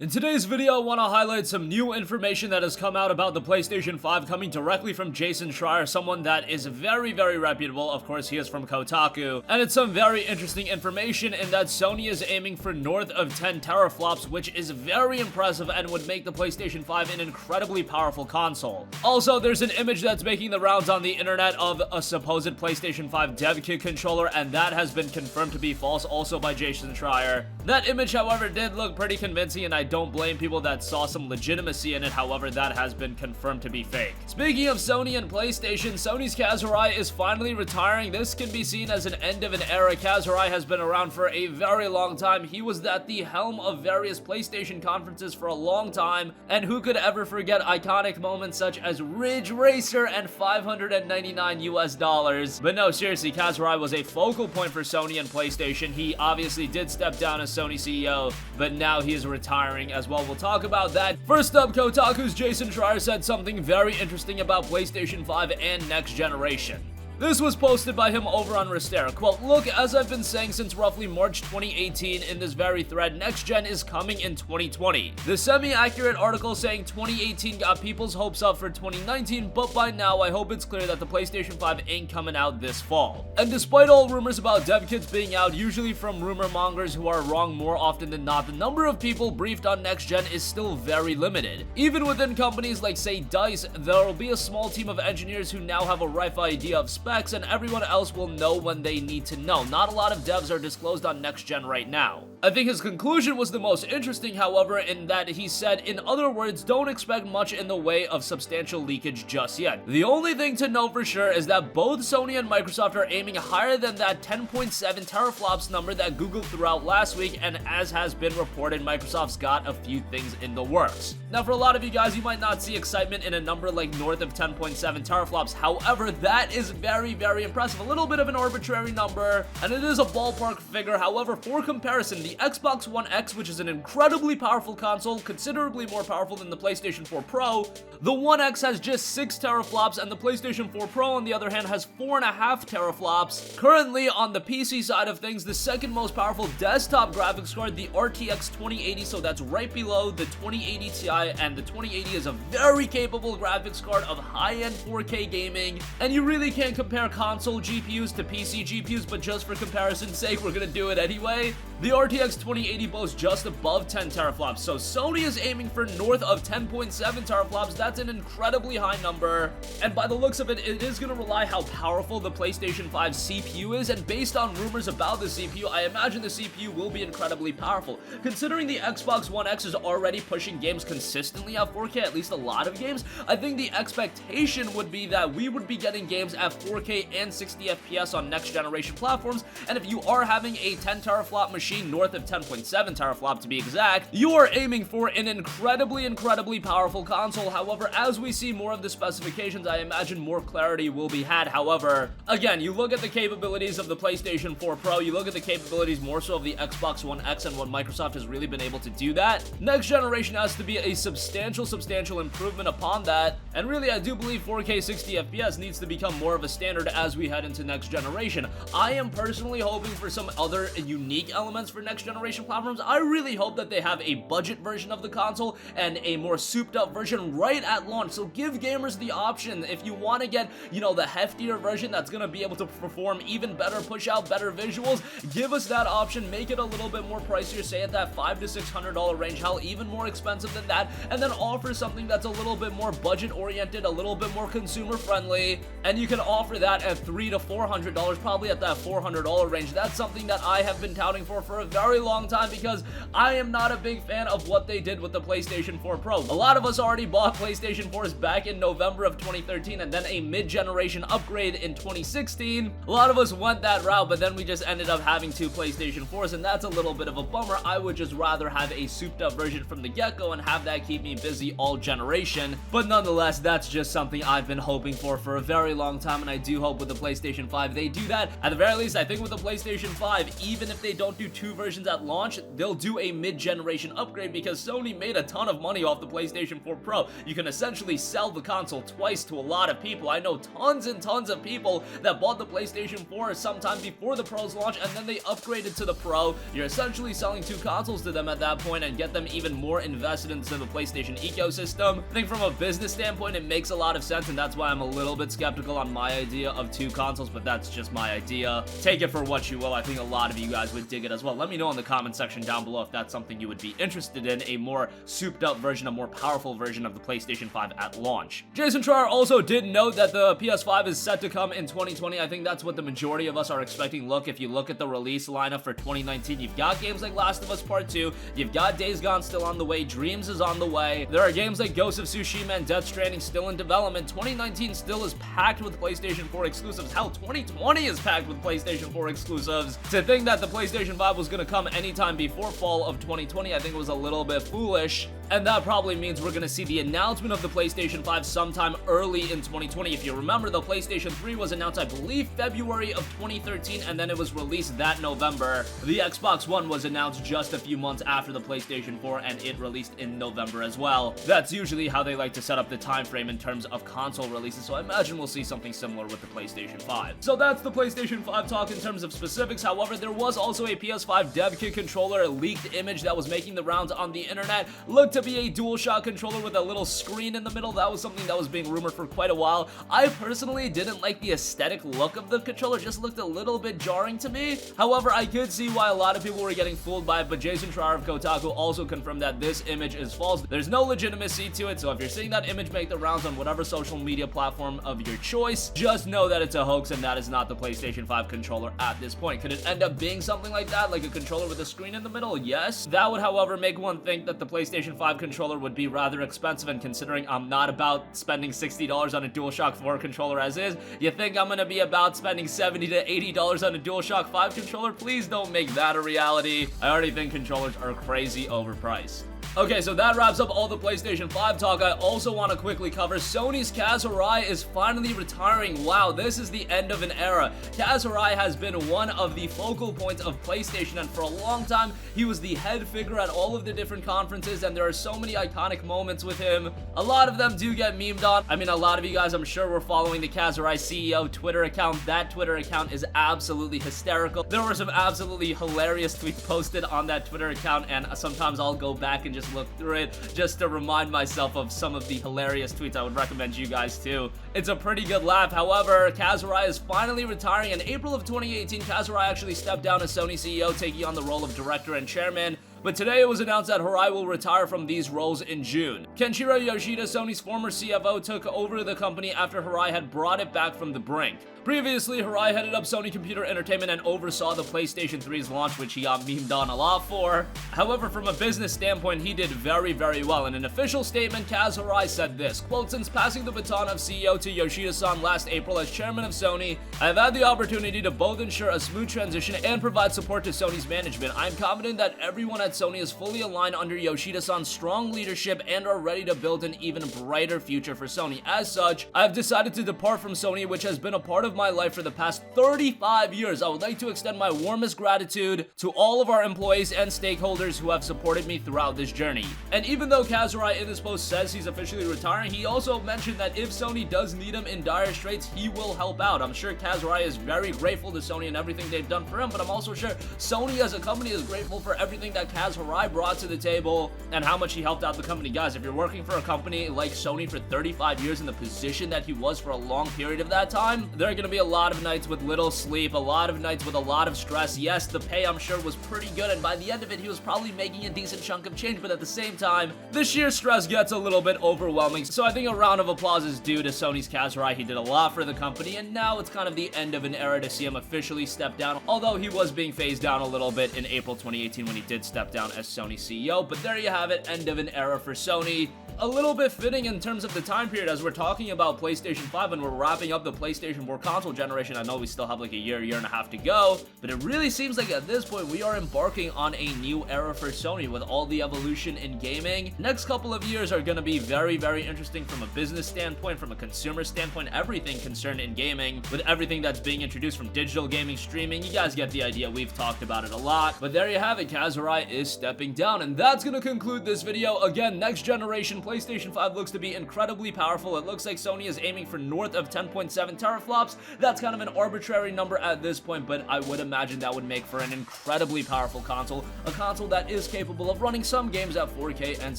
In today's video, I want to highlight some new information that has come out about the PlayStation 5 coming directly from Jason Schreier, someone that is very reputable. Of course, he is from Kotaku. And it's some very interesting information in that Sony is aiming for north of 10 teraflops, which is very impressive and would make the PlayStation 5 an incredibly powerful console. Also, there's an image that's making the rounds on the internet of a supposed PlayStation 5 Devkit controller, and that has been confirmed to be false also by Jason Schreier. That image, however, did look pretty convincing, and I don't blame people that saw some legitimacy in it. However, that has been confirmed to be fake. Speaking of Sony and PlayStation, Sony's Kaz Hirai is finally retiring. This can be seen as an end of an era. Kaz Hirai has been around for a very long time. He was at the helm of various PlayStation conferences for a long time, and who could ever forget iconic moments such as Ridge Racer and $599 US. But no, seriously, Kaz Hirai was a focal point for Sony and PlayStation. He obviously did step down as Sony CEO, but now he is retiring as well. We'll talk about that. First up, Kotaku's Jason Schreier said something very interesting about PlayStation 5 and next generation. This was posted by him over on Restera. Quote, "Look, as I've been saying since roughly March 2018 in this very thread, next gen is coming in 2020. The semi-accurate article saying 2018 got people's hopes up for 2019, but by now I hope it's clear that the PlayStation 5 ain't coming out this fall." And despite all rumors about dev kits being out, usually from rumor mongers who are wrong more often than not, the number of people briefed on next gen is still very limited. Even within companies like, say, DICE, there will be a small team of engineers who now have a rough idea of specs, and everyone else will know when they need to know. Not a lot of devs are disclosed on next gen right now. I think his conclusion was the most interesting, however, in that he said, in other words, don't expect much in the way of substantial leakage just yet. The only thing to know for sure is that both Sony and Microsoft are aiming higher than that 10.7 teraflops number that Google threw out last week, and as has been reported, Microsoft's got a few things in the works. Now, for a lot of you guys, you might not see excitement in a number like north of 10.7 teraflops. However, that is very impressive. A little bit of an arbitrary number, and it is a ballpark figure. However, for comparison, the Xbox One X, which is an incredibly powerful console, considerably more powerful than the PlayStation 4 Pro, the One X has just 6 teraflops, and the PlayStation 4 Pro, on the other hand, has 4.5 teraflops. Currently, on the PC side of things, the second most powerful desktop graphics card, the RTX 2080, so that's right below the 2080 Ti, and the 2080 is a very capable graphics card of high-end 4K gaming, and you really can't compare console GPUs to PC GPUs, but just for comparison's sake, we're gonna do it anyway. The RTX 2080 boasts just above 10 teraflops, so Sony is aiming for north of 10.7 teraflops. That's an incredibly high number, and by the looks of it, it is gonna rely how powerful the PlayStation 5 CPU is, and based on rumors about the CPU, I imagine the CPU will be incredibly powerful. Considering the Xbox One X is already pushing games consistently at 4K, at least a lot of games, I think the expectation would be that we would be getting games at 4K and 60 FPS on next generation platforms, and if you are having a 10 teraflop machine, north of 10.7 teraflop to be exact, you are aiming for an incredibly powerful console. However, as we see more of the specifications, I imagine more clarity will be had. However, again, you look at the capabilities of the PlayStation 4 Pro, you look at the capabilities more so of the Xbox One X and what Microsoft has really been able to do that. Next generation has to be a substantial improvement upon that, and really I do believe 4K 60 FPS needs to become more of a standard as we head into next generation. I am personally hoping for some other unique elements for next generation platforms. I really hope that they have a budget version of the console and a more souped up version right at launch, so give gamers the option. If you want to get, the heftier version that's going to be able to perform even better, push out better visuals, give us that option. Make it a little bit more pricier, say at that $500 to $600 range, hell, even more expensive than that, and then offer something that's a little bit more budget oriented, a little bit more consumer friendly, and you can offer that at $300 to $400, probably at that $400 range. That's something that I have been touting for a very long time, because I am not a big fan of what they did with the PlayStation 4 Pro. A lot of us already bought PlayStation 4s back in November of 2013 and then a mid-generation upgrade in 2016. A lot of us went that route, but then we just ended up having 2 PlayStation 4s, and that's a little bit of a bummer. I would just rather have a souped up version from the get-go and have that keep me busy all generation. But nonetheless, that's just something I've been hoping for a very long time, and I do hope with the PlayStation 5 they do that. At the very least, I think with the PlayStation 5, even if they don't do 2 versions versions at launch, they'll do a mid-generation upgrade because Sony made a ton of money off the PlayStation 4 Pro. You can essentially sell the console twice to a lot of people. I know tons and tons of people that bought the PlayStation 4 sometime before the Pro's launch and then they upgraded to the Pro. You're essentially selling two consoles to them at that point and get them even more invested into the PlayStation ecosystem. I think from a business standpoint, it makes a lot of sense, and that's why I'm a little bit skeptical on my idea of two consoles, but that's just my idea. Take it for what you will. I think a lot of you guys would dig it as well. Let me know in the comment section down below if that's something you would be interested in, a more souped up version, a more powerful version of the PlayStation 5 at launch. Jason Schreier also did note that the PS5 is set to come in 2020. I think that's what the majority of us are expecting. Look, if you look at the release lineup for 2019, you've got games like Last of Us Part 2, you've got Days Gone still on the way, Dreams is on the way, there are games like Ghost of Tsushima and Death Stranding still in development. 2019 still is packed with PlayStation 4 exclusives. Hell, 2020 is packed with PlayStation 4 exclusives. To think that the PlayStation 5 was going to come anytime before fall of 2020, I think it was a little bit foolish. And that probably means we're going to see the announcement of the PlayStation 5 sometime early in 2020. If you remember, the PlayStation 3 was announced, I believe, February of 2013, and then it was released that November. The Xbox One was announced just a few months after the PlayStation 4, and it released in November as well. That's usually how they like to set up the time frame in terms of console releases, so I imagine we'll see something similar with the PlayStation 5. So that's the PlayStation 5 talk in terms of specifics. However, there was also a PS5 Devkit controller leaked image that was making the rounds on the internet. Looked to be a DualShock controller with a little screen in the middle. That was something that was being rumored for quite a while. I personally didn't like the aesthetic look of the controller, just looked a little bit jarring to me. However, I could see why a lot of people were getting fooled by it, but Jason Schreier of Kotaku also confirmed that this image is false. There's no legitimacy to it, so if you're seeing that image make the rounds on whatever social media platform of your choice, just know that it's a hoax and that is not the PlayStation 5 controller at this point. Could it end up being something like that, like a controller with a screen in the middle? Yes. That would, however, make one think that the PlayStation 5 controller would be rather expensive, and considering I'm not about spending $60 on a DualShock 4 controller as is, you think I'm gonna be about spending $70 to $80 on a DualShock 5 controller? Please don't make that a reality. I already think controllers are crazy overpriced. Okay, so that wraps up all the PlayStation 5 talk. I also want to quickly cover Sony's Kaz Hirai is finally retiring. Wow, this is the end of an era. Kaz Hirai has been one of the focal points of PlayStation, and for a long time, he was the head figure at all of the different conferences, and there are so many iconic moments with him. A lot of them do get memed on. I mean, a lot of you guys, I'm sure, were following the Kaz Hirai CEO Twitter account. That Twitter account is absolutely hysterical. There were some absolutely hilarious tweets posted on that Twitter account, and sometimes I'll go back and just look through it just to remind myself of some of the hilarious tweets. I would recommend you guys too. It's a pretty good laugh. However, Kaz Hirai is finally retiring. In April of 2018, Kaz Hirai actually stepped down as Sony CEO, taking on the role of director and chairman. But today it was announced that Hirai will retire from these roles in June. Kenshiro Yoshida, Sony's former CFO, took over the company after Hirai had brought it back from the brink. Previously, Hirai headed up Sony Computer Entertainment and oversaw the PlayStation 3's launch, which he got memed on a lot for. However, from a business standpoint, he did very, very well. In an official statement, Kaz Hirai said this, quote, "Since passing the baton of CEO to Yoshida-san last April as chairman of Sony, I have had the opportunity to both ensure a smooth transition and provide support to Sony's management. I am confident that everyone at Sony is fully aligned under Yoshida-san's strong leadership and are ready to build an even brighter future for Sony. As such, I have decided to depart from Sony, which has been a part of my life for the past 35 years. I would like to extend my warmest gratitude to all of our employees and stakeholders who have supported me throughout this journey." And even though Kaz Hirai in this post says he's officially retiring, he also mentioned that if Sony does need him in dire straits, he will help out. I'm sure Kaz Hirai is very grateful to Sony and everything they've done for him, but I'm also sure Sony as a company is grateful for everything that Kaz Hirai brought to the table and how much he helped out the company. Guys, if you're working for a company like Sony for 35 years in the position that he was for a long period of that time, there are going to be a lot of nights with little sleep, a lot of nights with a lot of stress. Yes, the pay I'm sure was pretty good, and by the end of it, he was probably making a decent chunk of change, but at the same time, the sheer stress gets a little bit overwhelming. So I think a round of applause is due to Sony's Kaz Hirai. He did a lot for the company, and now it's kind of the end of an era to see him officially step down, although he was being phased down a little bit in April 2018 when he did step down as Sony CEO. But there you have it, end of an era for Sony. A little bit fitting in terms of the time period as we're talking about PlayStation 5 and we're wrapping up the PlayStation 4 console generation. I know we still have like a year and a half to go, but it really seems like at this point we are embarking on a new era for Sony with all the evolution in gaming. Next couple of years are going to be very, very interesting from a business standpoint, from a consumer standpoint, everything concerned in gaming, with everything that's being introduced from digital gaming, streaming. You guys get the idea. We've talked about it a lot, but there you have it. Kaz Hirai is stepping down, and that's going to conclude this video. Again, next generation PlayStation 5 looks to be incredibly powerful. It looks like Sony is aiming for north of 10.7 teraflops. That's kind of an arbitrary number at this point, but I would imagine that would make for an incredibly powerful console, a console that is capable of running some games at 4K and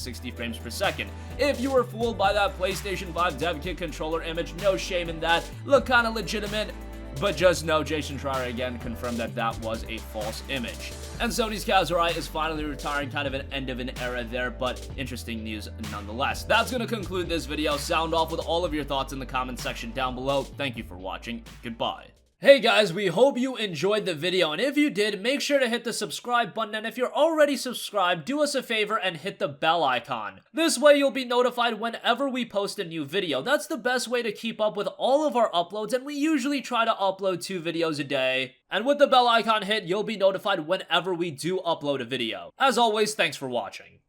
60 frames per second. If you were fooled by that PlayStation 5 Devkit controller image, no shame in that. Look kind of legitimate, but just know Jason Schreier again confirmed that that was a false image. And Sony's Kaz Hirai is finally retiring, kind of an end of an era there, but interesting news nonetheless. That's going to conclude this video. Sound off with all of your thoughts in the comment section down below. Thank you for watching. Goodbye. Hey guys, we hope you enjoyed the video, and if you did, make sure to hit the subscribe button, and if you're already subscribed, do us a favor and hit the bell icon. This way you'll be notified whenever we post a new video. That's the best way to keep up with all of our uploads, and we usually try to upload 2 videos a day. And with the bell icon hit, you'll be notified whenever we do upload a video. As always, thanks for watching.